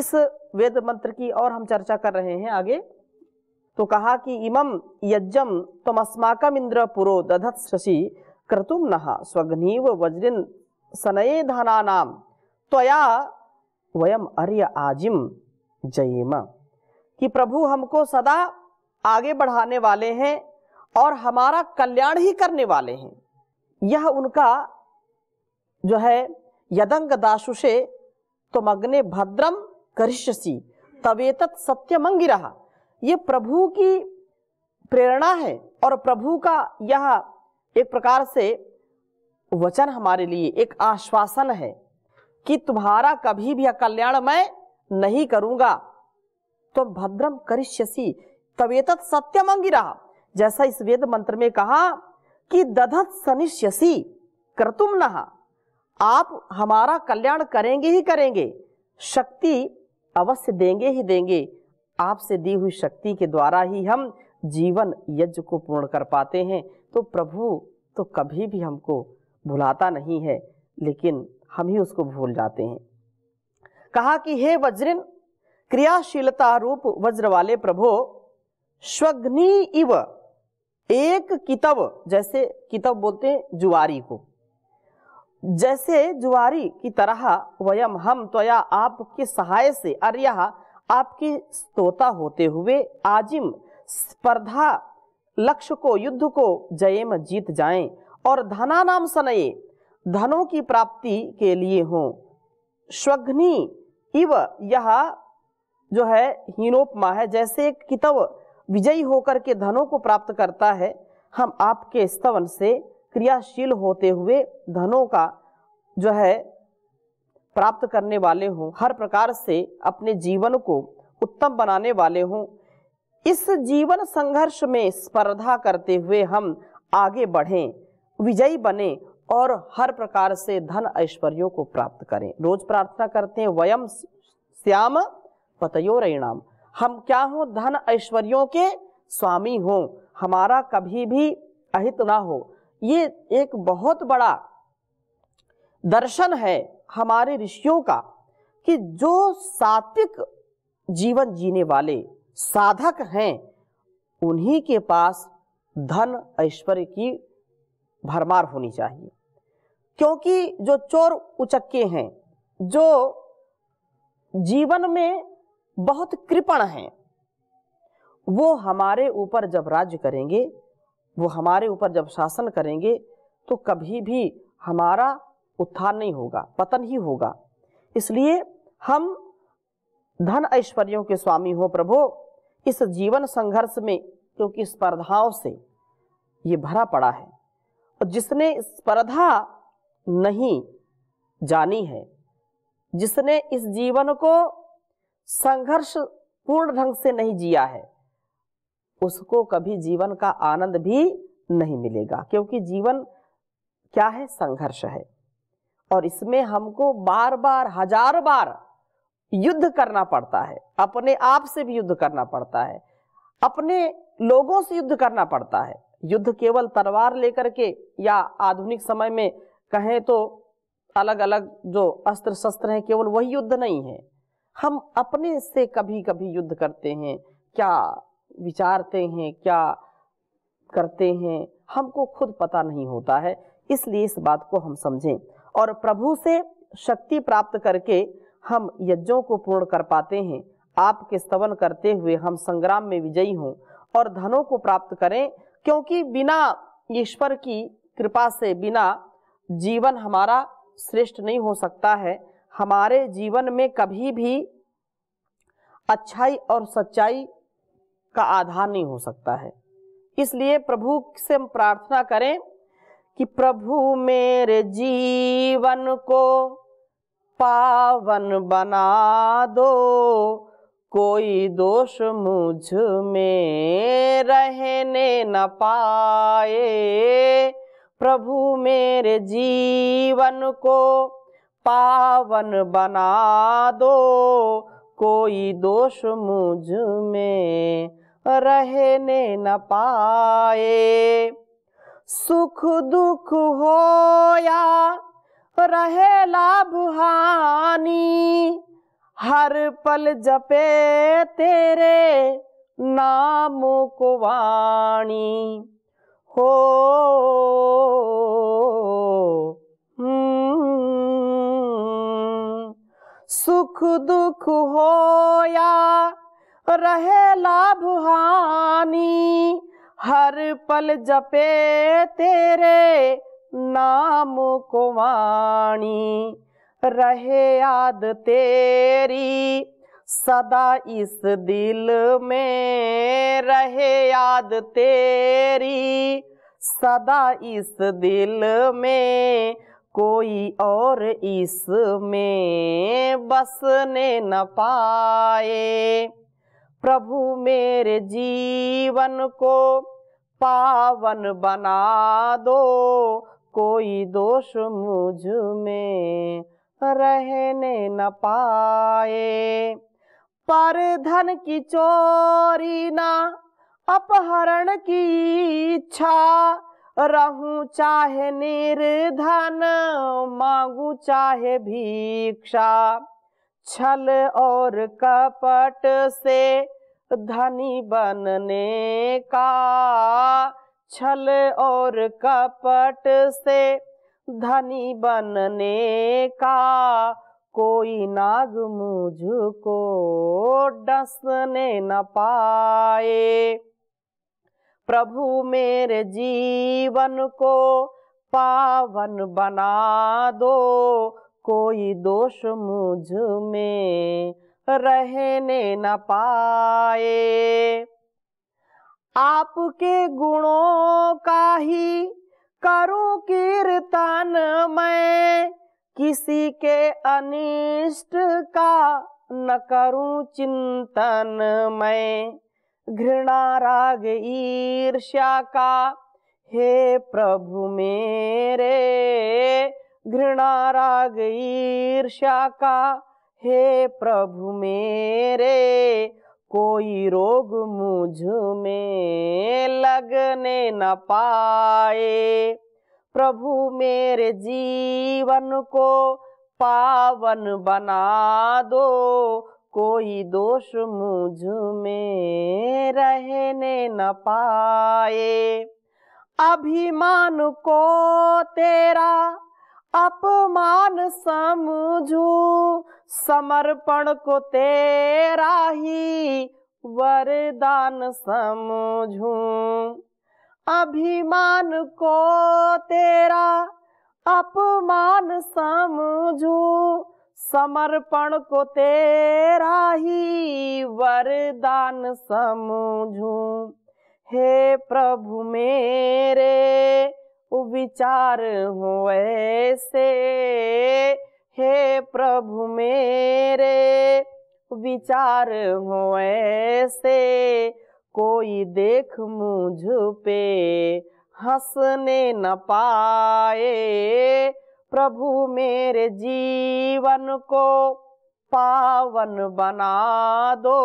इस वेद मंत्र की और हम चर्चा कर रहे हैं आगे। तो कहा कि इमं यज्ञम तमस्माकम इंद्र पुरो दधत शशि क्रतुम नहा स्वग्नीव वज्रिन सनये धनानाम त्वया वयम अर्य आजिम जयेम। कि प्रभु हमको सदा आगे बढ़ाने वाले हैं और हमारा कल्याण ही करने वाले हैं। यह उनका जो है यदंग दाशुषे तुमग्ने भद्रम करिष्यसि तवेतत् सत्यमंगिरः, ये प्रभु की प्रेरणा है और प्रभु का यह एक प्रकार से वचन हमारे लिए एक आश्वासन है कि तुम्हारा कभी भी अकल्याण मैं नहीं करूंगा। तो भद्रम करिष्यसि तवेतत् सत्यमंगिरः, जैसा इस वेद मंत्र में कहा कि दधत सनिष्यसि क्रतुम नहा, आप हमारा कल्याण करेंगे ही करेंगे, शक्ति अवश्य देंगे ही देंगे। आपसे दी हुई शक्ति के द्वारा ही हम जीवन यज्ञ को पूर्ण कर पाते हैं। तो प्रभु तो कभी भी हमको भुलाता नहीं है, लेकिन हम ही उसको भूल जाते हैं। कहा कि हे वज्रिन, क्रियाशीलता रूप वज्र वाले प्रभु, स्वग्नि इव, एक कितव, जैसे कितव बोलते हैं जुआरी को, जैसे जुआरी की तरह वयम हम त्वया आपके सहाय से अर्यः आपकी स्तोता होते हुए आजिम स्पर्धा लक्ष्य को युद्ध को जयेम जीत जाएं और धना नाम सनये धनों की प्राप्ति के लिए हों। स्वग्नि इव, यह जो है हीनोपमा है, जैसे कितव विजयी होकर के धनों को प्राप्त करता है, हम आपके स्तवन से क्रियाशील होते हुए धनों का जो है प्राप्त करने वाले हों, हर प्रकार से अपने जीवन को उत्तम बनाने वाले हों। इस जीवन संघर्ष में स्पर्धा करते हुए हम आगे बढ़ें, विजयी बने और हर प्रकार से धन ऐश्वर्यों को प्राप्त करें। रोज प्रार्थना करते हैं वयम श्याम पतयोरयिणाम, हम क्या हों, धन ऐश्वर्यों के स्वामी हों, हमारा कभी भी अहित ना हो। ये एक बहुत बड़ा दर्शन है हमारे ऋषियों का कि जो सात्विक जीवन जीने वाले साधक हैं, उन्हीं के पास धन ऐश्वर्य की भरमार होनी चाहिए। क्योंकि जो चोर उचक्के हैं, जो जीवन में बहुत कृपण हैं, वो हमारे ऊपर जब राज्य करेंगे, वो हमारे ऊपर जब शासन करेंगे, तो कभी भी हमारा उत्थान नहीं होगा, पतन ही होगा। इसलिए हम धन ऐश्वर्यों के स्वामी हो प्रभु। इस जीवन संघर्ष में क्योंकि स्पर्धाओं से ये भरा पड़ा है, और जिसने स्पर्धा नहीं जानी है, जिसने इस जीवन को संघर्ष पूर्ण ढंग से नहीं जिया है, उसको कभी जीवन का आनंद भी नहीं मिलेगा। क्योंकि जीवन क्या है, संघर्ष है, और इसमें हमको बार बार हजार बार युद्ध करना पड़ता है, अपने आप से भी युद्ध करना पड़ता है, अपने लोगों से युद्ध करना पड़ता है। युद्ध केवल तलवार लेकर के या आधुनिक समय में कहें तो अलग अलग जो अस्त्र शस्त्र हैं, केवल वही युद्ध नहीं है। हम अपने से कभी कभी युद्ध करते हैं, क्या विचारते हैं, क्या करते हैं, हमको खुद पता नहीं होता है। इसलिए इस बात को हम समझें और प्रभु से शक्ति प्राप्त करके हम यज्ञों को पूर्ण कर पाते हैं। आपके स्तवन करते हुए हम संग्राम में विजयी हों और धनों को प्राप्त करें, क्योंकि बिना ईश्वर की कृपा से बिना जीवन हमारा श्रेष्ठ नहीं हो सकता है। हमारे जीवन में कभी भी अच्छाई और सच्चाई का आधार नहीं हो सकता है। इसलिए प्रभु से हम प्रार्थना करें कि प्रभु मेरे जीवन को पावन बना दो, कोई दोष मुझ में रहने न पाए। प्रभु मेरे जीवन को पावन बना दो, कोई दोष मुझ में रहने न पाए। सुख दुख हो या रहे लाभ हानि, हर पल जपे तेरे नाम को वाणी हो। सुख दुख हो या रहे लाभ हानि, हर पल जपे तेरे नाम को वाणी। रहे याद तेरी सदा इस दिल में, रहे याद तेरी सदा इस दिल में, कोई और इसमें बसने न पाए। प्रभु मेरे जीवन को पावन बना दो, कोई दोष मुझ में रहने न पाए। पर धन की चोरी ना अपहरण की इच्छा, रहूं चाहे निर्धन मांगू चाहे भिक्षा। छल और कपट से धनी बनने का, छल और कपट से धनी बनने का, कोई नाग मुझको डसने न पाए। प्रभु मेरे जीवन को पावन बना दो, कोई दोष मुझ में रहने न पाए। आपके गुणों का ही करूं कीर्तन मैं, किसी के अनिष्ट का न करूं चिंतन मैं। घृणा राग ईर्ष्या का हे प्रभु मेरे, घृणा राग ईर्ष्या का हे प्रभु मेरे, कोई रोग मुझ में लगने न पाए। प्रभु मेरे जीवन को पावन बना दो, कोई दोष मुझ में रहने न पाए। अभिमान को तेरा अपमान समझूं, समर्पण को तेरा ही वरदान समझूं। अभिमान को तेरा अपमान समझूं, समर्पण को तेरा ही वरदान समझूं। हे प्रभु मेरे विचार हो ऐसे, हे प्रभु मेरे विचार हो ऐसे, कोई देख मुझ पे हंसने न पाए। प्रभु मेरे जीवन को पावन बना दो,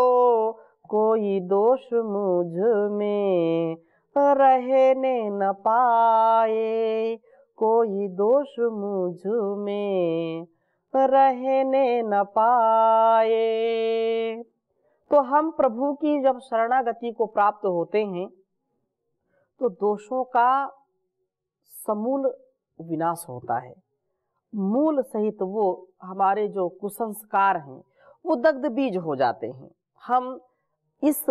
कोई दोष मुझ में रहने न पाए, कोई दोष मुझ में रहने न पाए। तो हम प्रभु की जब शरणागति को प्राप्त होते हैं तो दोषों का समूल विनाश होता है। मूल सहित वो हमारे जो कुसंस्कार हैं वो दग्ध बीज हो जाते हैं। हम इस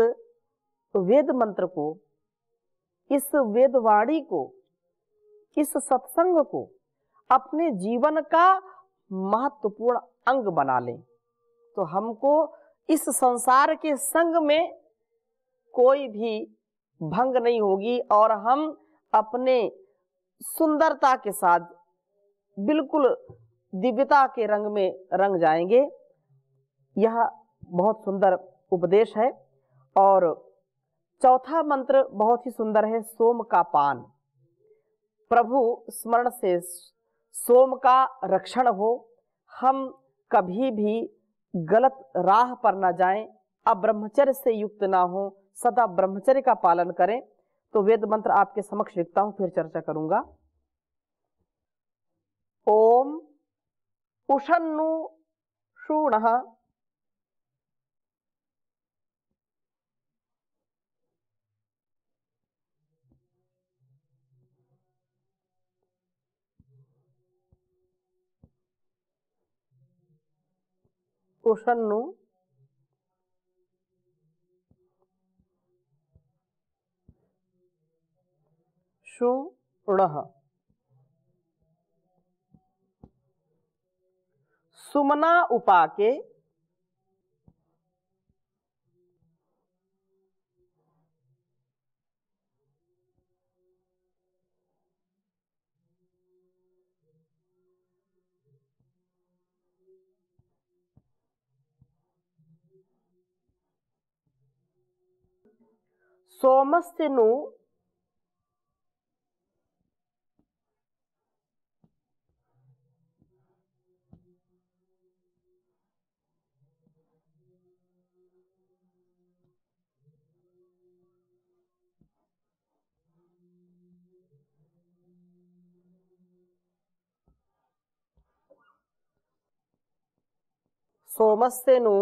वेद मंत्र को, इस वेदवाणी को, इस सत्संग को अपने जीवन का महत्वपूर्ण अंग बना लें तो हमको इस संसार के संग में कोई भी भंग नहीं होगी और हम अपने सुंदरता के साथ बिल्कुल दिव्यता के रंग में रंग जाएंगे। यह बहुत सुंदर उपदेश है। और चौथा मंत्र बहुत ही सुंदर है, सोम का पान। प्रभु स्मरण से सोम का रक्षण हो, हम कभी भी गलत राह पर ना जाएं, अब्रह्मचर्य से युक्त ना हो, सदा ब्रह्मचर्य का पालन करें। तो वेद मंत्र आपके समक्ष लिखता हूं, फिर चर्चा करूंगा। ओम उषन्नु शूणः उषन्नु शुणः सुमना उपाके सोमस्य नु सोमस्य नु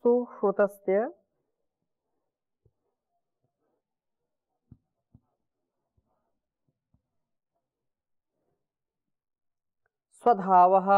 सुश्रुतस्य स्वधावः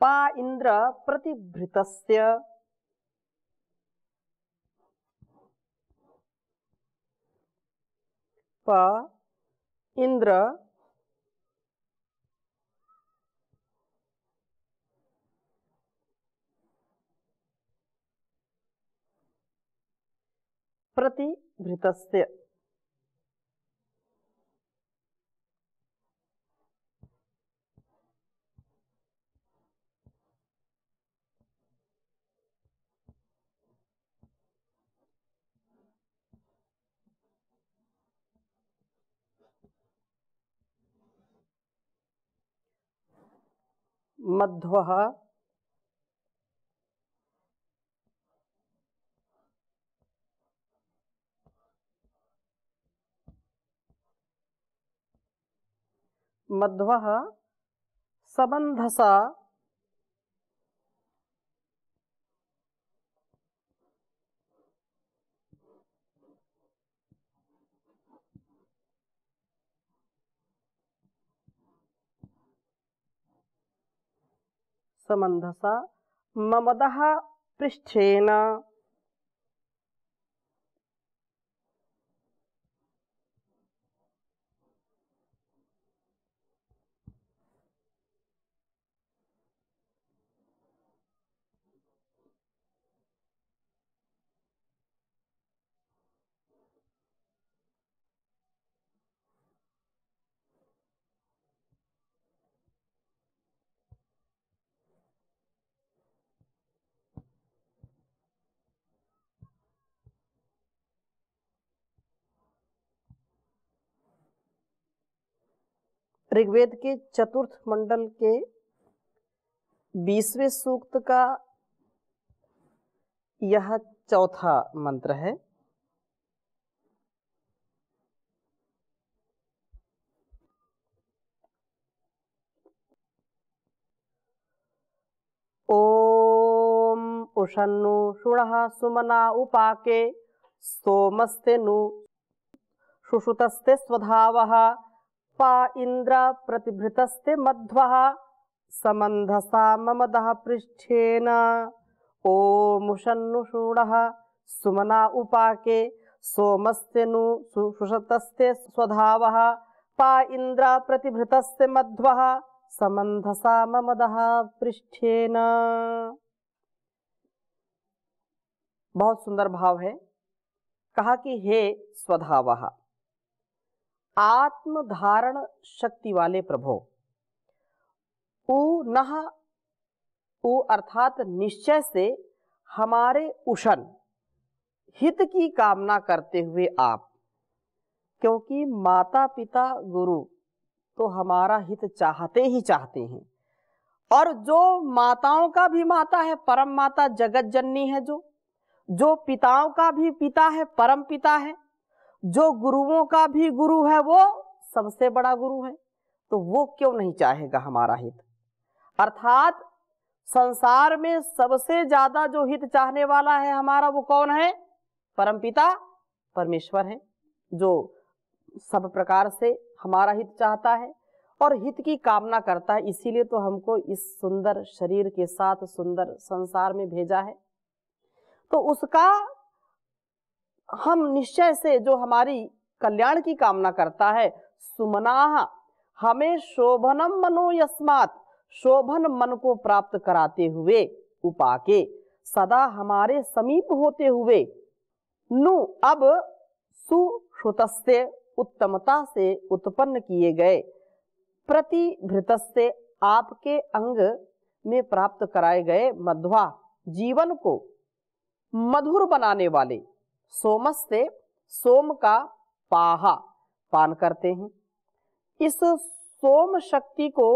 पा इंद्र प्रतिभृतस्य प इंद्र प्रतिभृतस्य मध्वः मध्वः सबन्धसा समन्धसा ममदः पृष्ठेन ऋग्वेद के चतुर्थ मंडल के 20वें सूक्त का यह चौथा मंत्र है। ओम उषन्नु शुणः सुमना उपाके सोमस्ते नु शुश्रुतस्ते स्वधावः पा इंद्र प्रतिभृतस्ते मध्वः समन्धसा ममदः पृष्ठेन ओम उषन्नु शुणः सुमना उपाके सोमस्ते नु शुश्रुतस्ते स्वधावः पा इंद्र प्रतिभृतस्ते मध्वः समन्धसा ममदः पृष्ठेन। बहुत सुंदर भाव है। कहा कि हे स्वधावः, आत्म धारण शक्ति वाले प्रभो, उ अर्थात निश्चय से हमारे उषन हित की कामना करते हुए आप, क्योंकि माता पिता गुरु तो हमारा हित चाहते ही चाहते हैं और जो माताओं का भी माता है, परम माता जगत जननी है, जो पिताओं का भी पिता है, परम पिता है, जो गुरुओं का भी गुरु है, वो सबसे बड़ा गुरु है, तो वो क्यों नहीं चाहेगा हमारा हित। अर्थात संसार में सबसे ज्यादा जो हित चाहने वाला है हमारा, वो कौन है? परमपिता परमेश्वर है, जो सब प्रकार से हमारा हित चाहता है और हित की कामना करता है। इसीलिए तो हमको इस सुंदर शरीर के साथ सुंदर संसार में भेजा है। तो उसका हम निश्चय से, जो हमारी कल्याण की कामना करता है, सुमनाह हमें शोभनम मनो यस्मात्, शोभन मन को प्राप्त कराते हुए, उपाके सदा हमारे समीप होते हुए, नु अब सुश्रुतस्य उत्तमता से उत्पन्न किए गए, प्रतिभृतस्य आपके अंग में प्राप्त कराए गए, मध्वा जीवन को मधुर बनाने वाले, सोमस्य सोम का पाहा पान करते हैं। इस सोम शक्ति को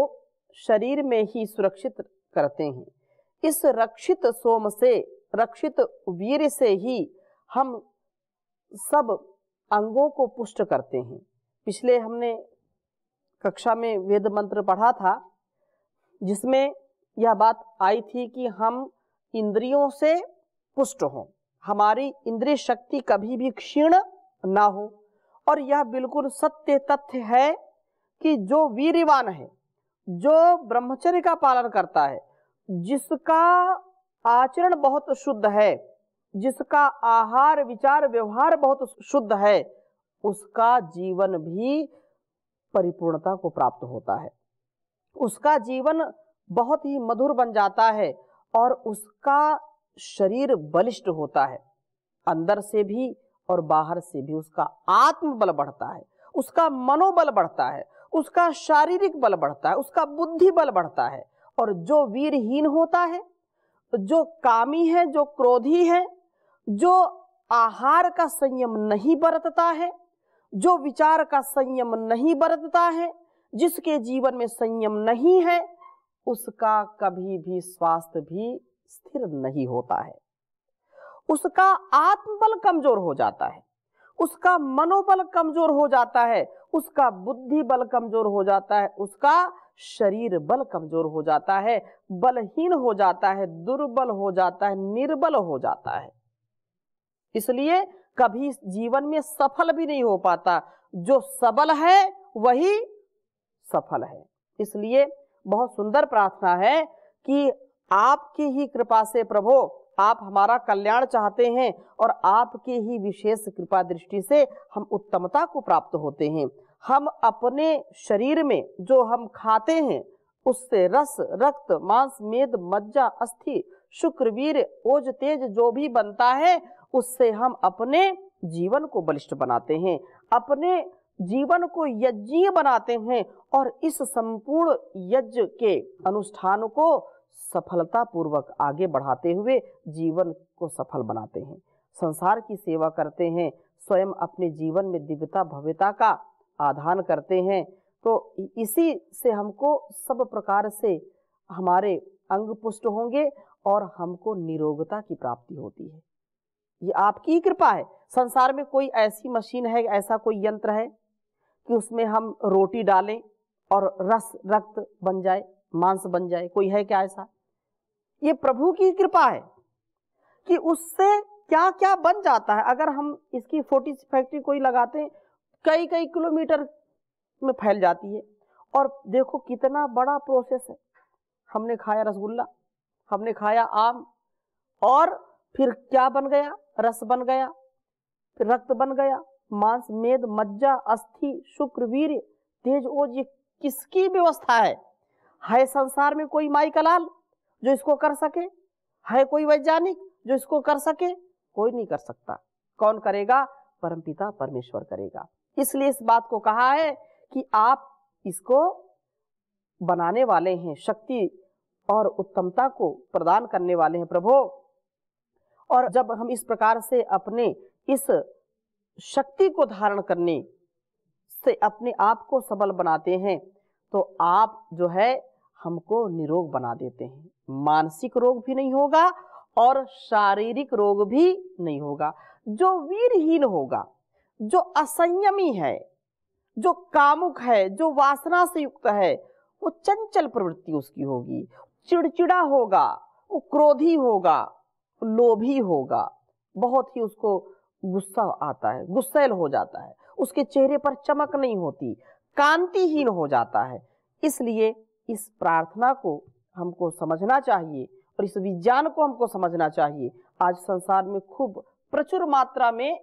शरीर में ही सुरक्षित करते हैं। इस रक्षित सोम से, रक्षित वीर से ही हम सब अंगों को पुष्ट करते हैं। पिछले हमने कक्षा में वेद मंत्र पढ़ा था, जिसमें यह बात आई थी कि हम इंद्रियों से पुष्ट हों, हमारी इंद्रिय शक्ति कभी भी क्षीण ना हो। और यह बिल्कुल सत्य तथ्य है कि जो वीर्यवान है, जो ब्रह्मचर्य का पालन करता है, जिसका आचरण बहुत शुद्ध है, जिसका आहार विचार व्यवहार बहुत शुद्ध है, उसका जीवन भी परिपूर्णता को प्राप्त होता है। उसका जीवन बहुत ही मधुर बन जाता है और उसका शरीर बलिष्ठ होता है, अंदर से भी और बाहर से भी। उसका आत्मबल बढ़ता है, उसका मनोबल बढ़ता है, उसका शारीरिक बल बढ़ता है, उसका बुद्धि बल बढ़ता है। और जो वीरहीन होता है, जो कामी है, जो क्रोधी है, जो आहार का संयम नहीं बरतता है, जो विचार का संयम नहीं बरतता है, जिसके जीवन में संयम नहीं है, उसका कभी भी स्वास्थ्य भी स्थिर नहीं होता है। उसका आत्मबल कमजोर हो जाता है, उसका मनोबल कमजोर हो जाता है, उसका बुद्धि बल कमजोर हो जाता है, उसका शरीर बल कमजोर हो जाता है, बलहीन हो जाता है, दुर्बल हो जाता है, निर्बल हो जाता है। इसलिए कभी जीवन में सफल भी नहीं हो पाता। जो सबल है वही सफल है। इसलिए बहुत सुंदर प्रार्थना है कि आपकी ही कृपा से प्रभु, आप हमारा कल्याण चाहते हैं और आपके ही विशेष कृपा दृष्टि से हम उत्तमता को प्राप्त होते हैं। हम अपने शरीर में जो हम खाते हैं, उससे रस, रक्त, मांस, मेद, मज्जा, अस्थि, शुक्र, वीर, ओज, तेज जो भी बनता है, उससे हम अपने जीवन को बलिष्ठ बनाते हैं, अपने जीवन को यज्ञीय बनाते हैं और इस संपूर्ण यज्ञ के अनुष्ठान को सफलता पूर्वक आगे बढ़ाते हुए जीवन को सफल बनाते हैं, संसार की सेवा करते हैं, स्वयं अपने जीवन में दिव्यता भव्यता का आधान करते हैं। तो इसी से हमको सब प्रकार से हमारे अंग पुष्ट होंगे और हमको निरोगता की प्राप्ति होती है। ये आपकी ही कृपा है। संसार में कोई ऐसी मशीन है, ऐसा कोई यंत्र है कि उसमें हम रोटी डालें और रस, रक्त बन जाए, मांस बन जाए? कोई है क्या ऐसा? ये प्रभु की कृपा है कि उससे क्या क्या बन जाता है। अगर हम इसकी छोटी सी फैक्ट्री कोई लगाते हैं, कई कई किलोमीटर में फैल जाती है। और देखो कितना बड़ा प्रोसेस है। हमने खाया रसगुल्ला, हमने खाया आम, और फिर क्या बन गया? रस बन गया, फिर रक्त बन गया, मांस, मेद, मज्जा, अस्थि, शुक्र, वीर्य, तेज, ओज। ये किसकी व्यवस्था है? है संसार में कोई माई का लाल जो इसको कर सके? है कोई वैज्ञानिक जो इसको कर सके? कोई नहीं कर सकता। कौन करेगा? परमपिता परमेश्वर करेगा। इसलिए इस बात को कहा है कि आप इसको बनाने वाले हैं, शक्ति और उत्तमता को प्रदान करने वाले हैं प्रभु। और जब हम इस प्रकार से अपने इस शक्ति को धारण करने से अपने आप को सबल बनाते हैं, तो आप जो है हमको निरोग बना देते हैं। मानसिक रोग भी नहीं होगा और शारीरिक रोग भी नहीं होगा। जो वीरहीन होगा, जो असंयमी है, जो कामुक है, जो वासना से युक्त है, वो चंचल प्रवृत्ति उसकी होगी, चिड़चिड़ा होगा, वो क्रोधी होगा, लोभी होगा, बहुत ही उसको गुस्सा आता है, गुस्सैल हो जाता है, उसके चेहरे पर चमक नहीं होती, कांतिहीन हो जाता है। इसलिए इस प्रार्थना को हमको समझना चाहिए और इस विज्ञान को हमको समझना चाहिए। आज संसार में खूब प्रचुर मात्रा में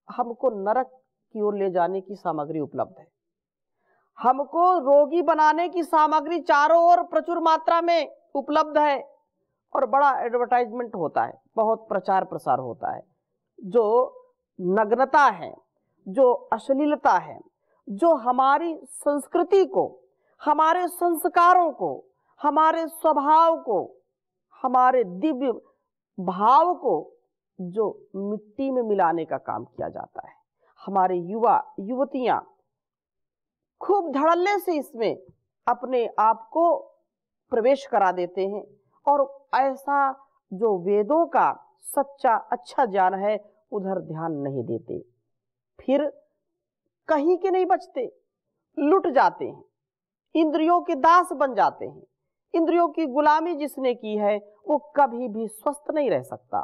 हमको नरक की ओर ले जाने की सामग्री उपलब्ध है। हमको रोगी बनाने की सामग्री चारों ओर प्रचुर मात्रा में उपलब्ध है और बड़ा एडवर्टाइजमेंट होता है, बहुत प्रचार प्रसार होता है। जो नग्नता है, जो अश्लीलता है, जो हमारी संस्कृति को, हमारे संस्कारों को, हमारे स्वभाव को, हमारे दिव्य भाव को जो मिट्टी में मिलाने का काम किया जाता है। हमारे युवा युवतियां खूब धड़ल्ले से इसमें अपने आप को प्रवेश करा देते हैं और ऐसा जो वेदों का सच्चा अच्छा ज्ञान है उधर ध्यान नहीं देते, फिर कहीं के नहीं बचते, लुट जाते हैं, इंद्रियों के दास बन जाते हैं। इंद्रियों की गुलामी जिसने की है वो कभी भी स्वस्थ नहीं रह सकता,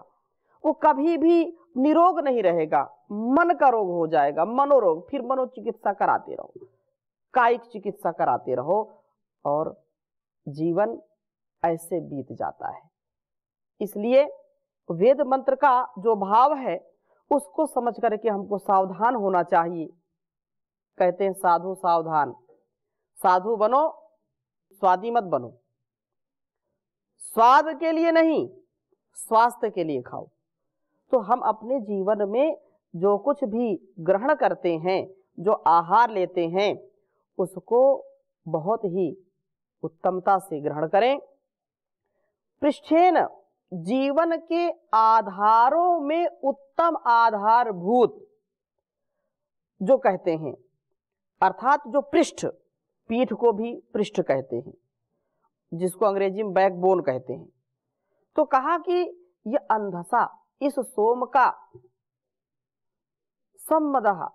वो कभी भी निरोग नहीं रहेगा, मन का रोग हो जाएगा, मनोरोग। फिर मनोचिकित्सा कराते रहो, कायिक चिकित्सा कराते रहो और जीवन ऐसे बीत जाता है। इसलिए वेद मंत्र का जो भाव है उसको समझ करके हमको सावधान होना चाहिए। कहते हैं साधु सावधान, साधु बनो स्वादी मत बनो। स्वाद के लिए नहीं, स्वास्थ्य के लिए खाओ। तो हम अपने जीवन में जो कुछ भी ग्रहण करते हैं, जो आहार लेते हैं, उसको बहुत ही उत्तमता से ग्रहण करें। पृष्ठेन जीवन के आधारों में उत्तम आधारभूत जो कहते हैं, अर्थात जो पृष्ठ, पीठ को भी पृष्ठ कहते हैं, जिसको अंग्रेजी में बैकबोन कहते हैं। तो कहा कि यह अंधसा, इस सोम का सम्मदः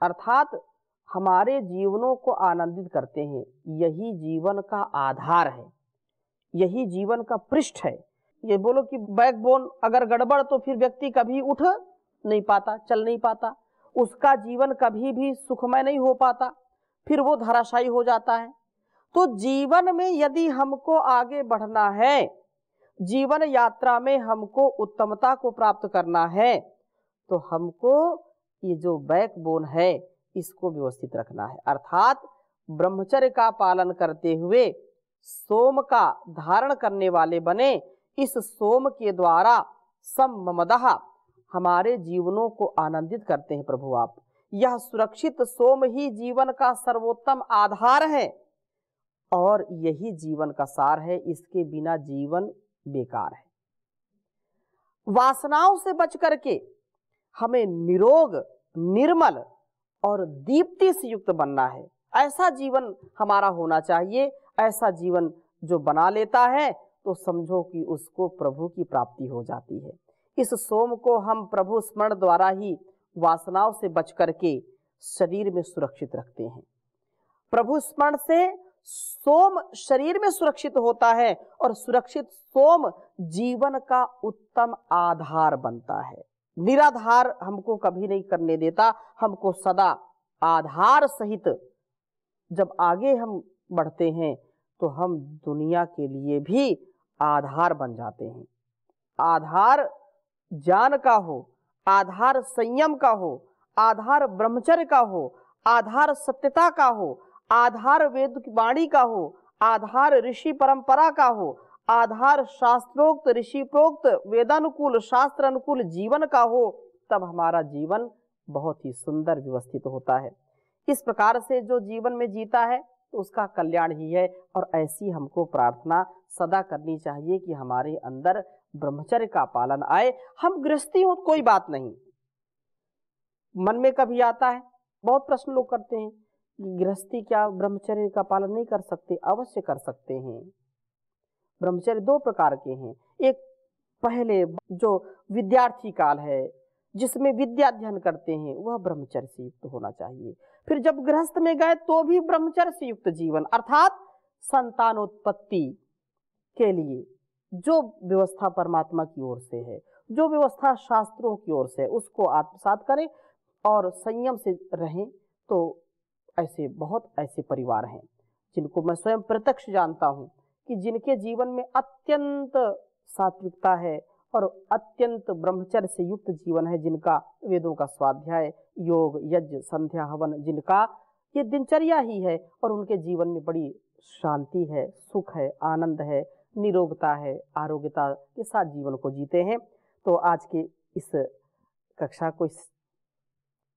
अर्थात हमारे जीवनों को आनंदित करते हैं, यही जीवन का आधार है, यही जीवन का पृष्ठ है। ये बोलो कि बैकबोन अगर गड़बड़ तो फिर व्यक्ति कभी उठ नहीं पाता, चल नहीं पाता, उसका जीवन कभी भी सुखमय नहीं हो पाता, फिर वो धराशायी हो जाता है। तो जीवन में यदि हमको आगे बढ़ना है, जीवन यात्रा में हमको उत्तमता को प्राप्त करना है, तो हमको ये जो बैकबोन है इसको व्यवस्थित रखना है। अर्थात ब्रह्मचर्य का पालन करते हुए सोम का धारण करने वाले बने। इस सोम के द्वारा सम्मदः हमारे जीवनों को आनंदित करते हैं प्रभु आप। यह सुरक्षित सोम ही जीवन का सर्वोत्तम आधार है और यही जीवन का सार है, इसके बिना जीवन बेकार है। वासनाओं से बच करके हमें निरोग, निर्मल और दीप्ति से युक्त बनना है। ऐसा जीवन हमारा होना चाहिए। ऐसा जीवन जो बना लेता है तो समझो कि उसको प्रभु की प्राप्ति हो जाती है। इस सोम को हम प्रभु स्मरण द्वारा ही वासनाओं से बच करके शरीर में सुरक्षित रखते हैं। प्रभु स्मरण से सोम शरीर में सुरक्षित होता है और सुरक्षित सोम जीवन का उत्तम आधार बनता है। निराधार हमको कभी नहीं करने देता, हमको सदा आधार सहित जब आगे हम बढ़ते हैं तो हम दुनिया के लिए भी आधार बन जाते हैं। आधार ज्ञान का हो, आधार संयम का हो, आधार ब्रह्मचर्य का हो, आधार सत्यता का हो, आधार वेद की वाणी का हो, आधार ऋषि परंपरा का हो, आधार शास्त्रोक्त ऋषिप्रोक्त वेदानुकूल शास्त्र अनुकूल जीवन का हो, तब हमारा जीवन बहुत ही सुंदर व्यवस्थित होता है। इस प्रकार से जो जीवन में जीता है तो उसका कल्याण ही है। और ऐसी हमको प्रार्थना सदा करनी चाहिए कि हमारे अंदर ब्रह्मचर्य का पालन आए। हम गृहस्थी हो कोई बात नहीं, मन में कभी आता है, बहुत प्रश्न लोग करते हैं, गृहस्थी क्या ब्रह्मचर्य का पालन नहीं कर सकते? अवश्य कर सकते हैं। ब्रह्मचर्य दो प्रकार के हैं। एक पहले जो विद्यार्थी काल है, जिसमें विद्या अध्ययन करते हैं, वह ब्रह्मचर्य से युक्त होना चाहिए। फिर जब गृहस्थ में गए तो भी ब्रह्मचर्य से युक्त जीवन, अर्थात संतानोत्पत्ति के लिए जो व्यवस्था परमात्मा की ओर से है, जो व्यवस्था शास्त्रों की ओर से है, उसको आत्मसात करें और संयम से रहें। तो ऐसे बहुत ऐसे परिवार हैं जिनको मैं स्वयं प्रत्यक्ष जानता हूं कि जिनके जीवन में अत्यंत सात्विकता है और अत्यंत ब्रह्मचर्य से युक्त जीवन है, जिनका वेदों का स्वाध्याय, योग, यज्ञ, संध्या, हवन, जिनका ये दिनचर्या ही है, और उनके जीवन में बड़ी शांति है, सुख है, आनंद है, निरोगता है, आरोग्यता के साथ जीवन को जीते हैं। तो आज के इस कक्षा को, इस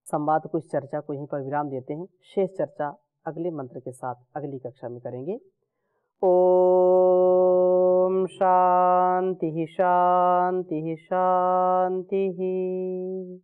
संवाद को, इस चर्चा को यहीं पर विराम देते हैं। शेष चर्चा अगले मंत्र के साथ अगली कक्षा में करेंगे। ओम शांति शांति शांति।